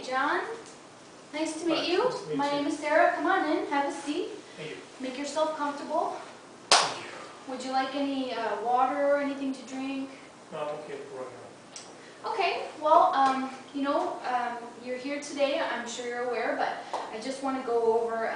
John. Nice to meet you. Nice to meet My you. name is Sarah. Come on in, have a seat. Thank you. Make yourself comfortable. Thank you. Would you like any water or anything to drink? No, I'm okay for right now. Okay, well, you're here today, I'm sure you're aware, but I just want to go over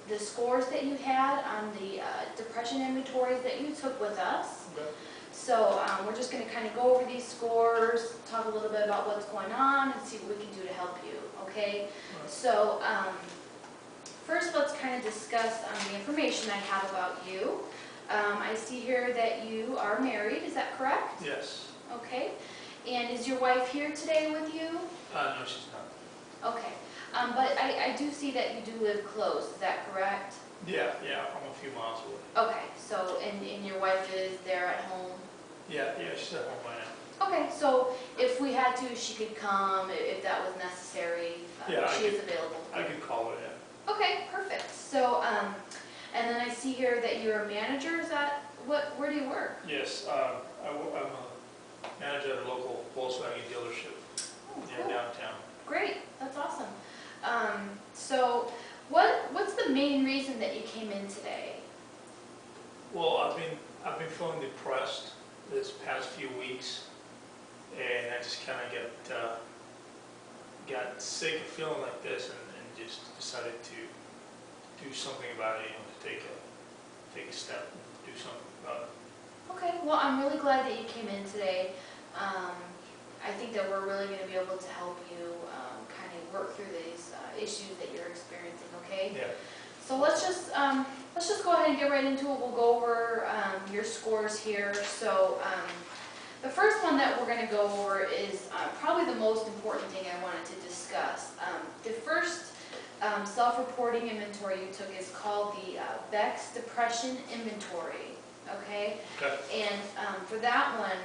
the scores that you had on the depression inventories that you took with us. Okay. So we're just going to kind of go over these scores, talk a little bit about what's going on, and see what we can do to help you, okay? Right. So first let's kind of discuss the information I have about you. I see here that you are married, is that correct? Yes. Okay. And is your wife here today with you? No, she's not. Okay. But I do see that you do live close, is that correct? Yeah, I'm a few miles away. Okay, so, and your wife is there at home? Yeah, she's at home by now. Okay, so if we had to, she could come if that was necessary. She is available. I could call her, yeah. Okay, perfect. So, and then I see here that you're a manager. Is that where do you work? Yes, I'm a manager at a local Volkswagen dealership near downtown. Great, that's awesome. So, what's the main reason that you came in today? Well, I've been feeling depressed this past few weeks, and I just kind of got sick of feeling like this, and just decided to do something about it. To take a step, and do something about it. Okay, well, I'm really glad that you came in today. I think that we're really going to be able to help you kind of work through these issues that you're experiencing. Okay. Yeah. So let's just go ahead and get right into it. We'll go over your scores here. So the first one that we're going to go over is probably the most important thing I wanted to discuss. The first self-reporting inventory you took is called the Beck's Depression Inventory. Okay? Okay. And for that one,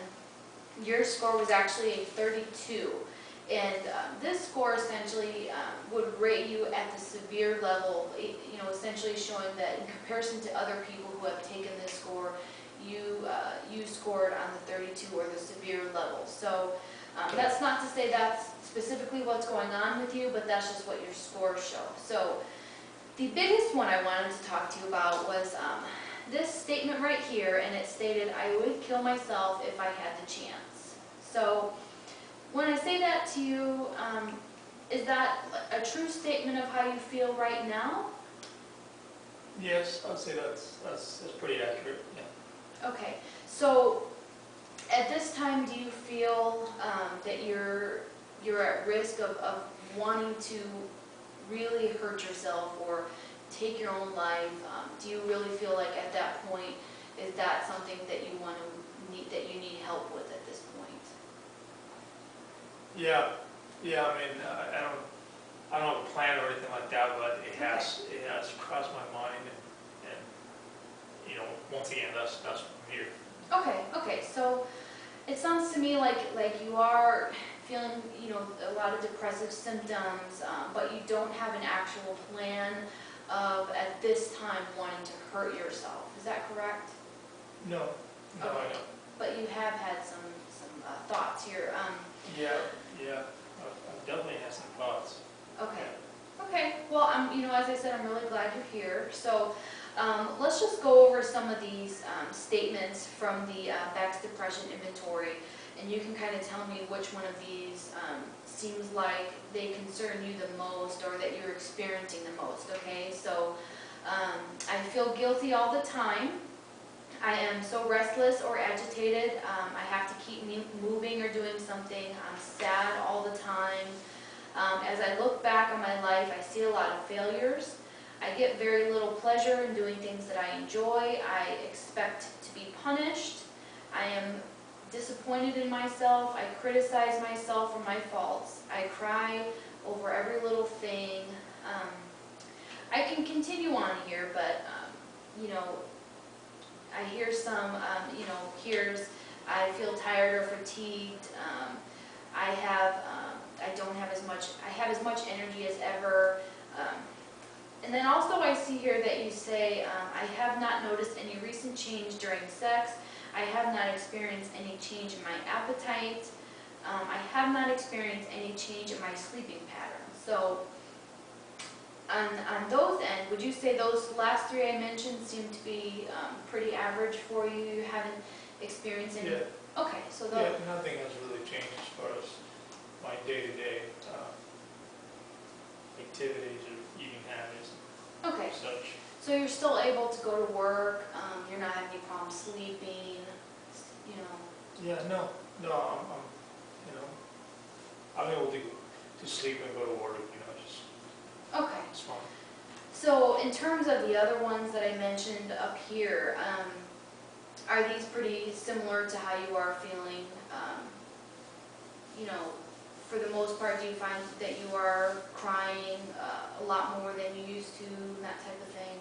your score was actually a 32. And this score essentially would rate you at the severe level, essentially showing that in comparison to other people who have taken this score, you scored on the 32 or the severe level. So that's not to say that's specifically what's going on with you, but that's just what your scores show. So the biggest one I wanted to talk to you about was this statement right here, and it stated, "I would kill myself if I had the chance." So when I say that to you, is that a true statement of how you feel right now? Yes, I'd say that's pretty accurate. Yeah. Okay, so at this time, do you feel that you're at risk of wanting to really hurt yourself or take your own life? Do you really feel like at that point, is that something that you need help with at this point? Yeah. I mean, I don't have a plan or anything like that, but it has crossed my mind, and once again, that's what I'm here. Okay. So it sounds to me like you are feeling a lot of depressive symptoms, but you don't have an actual plan of at this time wanting to hurt yourself. Is that correct? No, Okay. I don't. But you have had some thoughts here. Yeah. I've definitely had some thoughts. Okay. Well, as I said, I'm really glad you're here. So let's just go over some of these statements from the Beck's Depression Inventory, and you can kind of tell me which one of these seems like they concern you the most or that you're experiencing the most. Okay, so I feel guilty all the time. I am so restless or agitated. I have to keep moving or doing something. I'm sad all the time. As I look back on my life, I see a lot of failures. I get very little pleasure in doing things that I enjoy. I expect to be punished. I am disappointed in myself. I criticize myself for my faults. I cry over every little thing. I can continue on here, but I hear some, here's, I feel tired or fatigued. I have as much energy as ever. And then also I see here that you say, I have not noticed any recent change during sex. I have not experienced any change in my appetite. I have not experienced any change in my sleeping pattern. So on those end, would you say those last three I mentioned seem to be pretty average for you? You haven't experienced any? Yeah, Okay, so yeah, those, nothing has really changed as far as my day-to-day activities or eating habits okay. and such. So you're still able to go to work, you're not having any problems sleeping, you know? Yeah, no, you know, I'm able to sleep and go to work, just, Okay. it's fine. So in terms of the other ones that I mentioned up here, are these pretty similar to how you are feeling? You know, for the most part, do you find that you are crying a lot more than you used to, and that type of thing?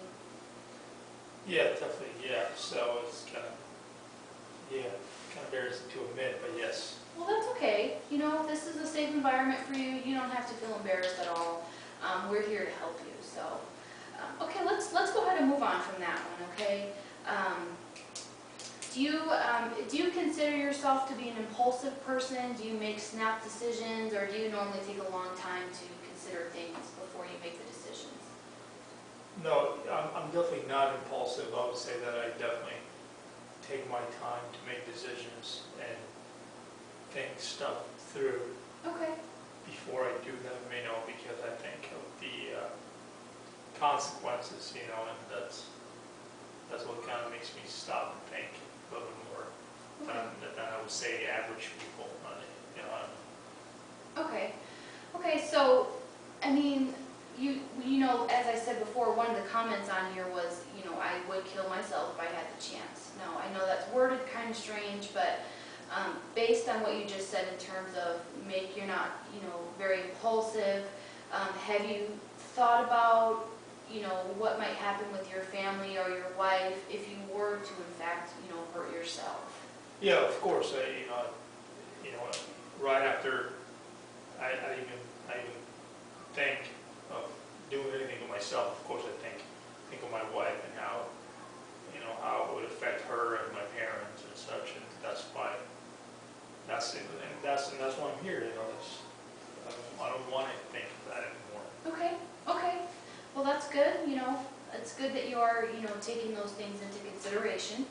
Yeah, definitely, yeah, so it's kind of embarrassing to admit, but yes. Well, that's okay. You know, if this is a safe environment for you, you don't have to feel embarrassed at all. We're here to help you, so. Okay, let's go ahead and move on from that one, okay? Do you consider yourself to be an impulsive person? Do you make snap decisions, or do you normally take a long time to consider things before you make the decisions? No, I'm definitely not impulsive. I would say that I definitely take my time to make decisions and think stuff through Okay. before I do them, because I think of the consequences, and that's what kind of makes me stop and think a little bit more than I would say average people. Okay. Okay, so, I mean, you know, as I said before, one of the comments on here was, I would kill myself if I had the chance. Now, I know that's worded kind of strange, but based on what you just said in terms of you're not, very impulsive, have you thought about, what might happen with your family or your wife if you were to, in fact, hurt yourself? Yeah, of course. Right after I even think of doing anything to myself, of course I think of my wife and how it would affect her and my parents and such, and that's why that's it, and that's why I'm here. I don't want to think of that anymore. Okay, okay. Well, that's good, it's good that you are, taking those things into consideration.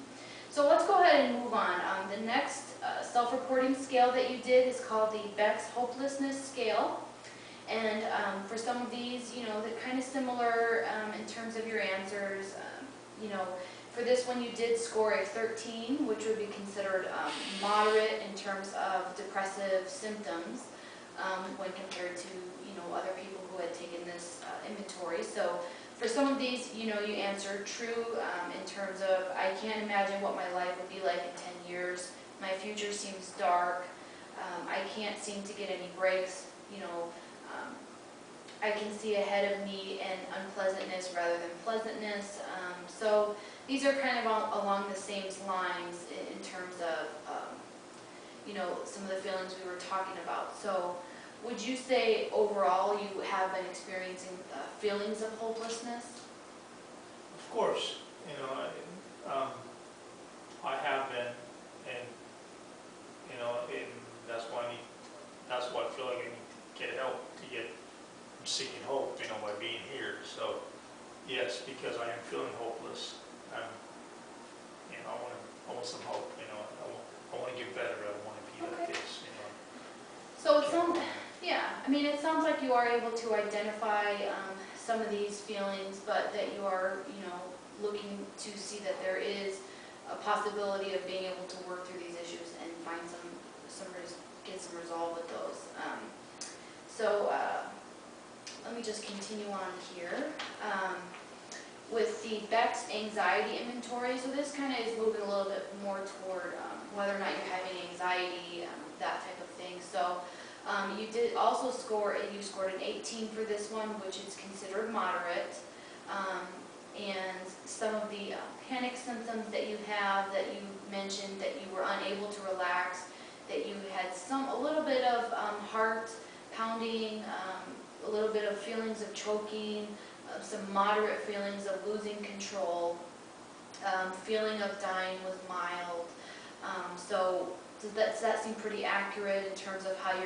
So let's go ahead and move on. The next self-reporting scale that you did is called the Beck's Hopelessness Scale. And for some of these, they're kind of similar in terms of your answers. For this one you did score a 13, which would be considered moderate in terms of depressive symptoms when compared to, other people who had taken this inventory. So for some of these, you answered true in terms of, I can't imagine what my life would be like in 10 years. My future seems dark. I can't seem to get any breaks. I can see ahead of me an unpleasantness rather than pleasantness. So these are kind of all along the same lines in terms of, some of the feelings we were talking about. So would you say overall you have been experiencing feelings of hopelessness? Of course, I have been, and that's why I feel like I need to get help I'm seeking hope, by being here. So yes, because I am feeling hopeless, I want some hope. I want to get better. I want to be like this. So it sounds, yeah, I mean, it sounds like you are able to identify some of these feelings, but that you are, looking to see that there is a possibility of being able to work through these issues and find get some resolve with those. So let me just continue on here. With the Beck's anxiety inventory, so this kind of is moving a little bit more toward whether or not you're having anxiety, that type of thing. So you did also you scored an 18 for this one, which is considered moderate. And some of the panic symptoms that you have, that you mentioned, that you were unable to relax, that you had a little bit of heart pounding, a little bit of feelings of choking, some moderate feelings of losing control, feeling of dying was mild. So does that seem pretty accurate in terms of how you're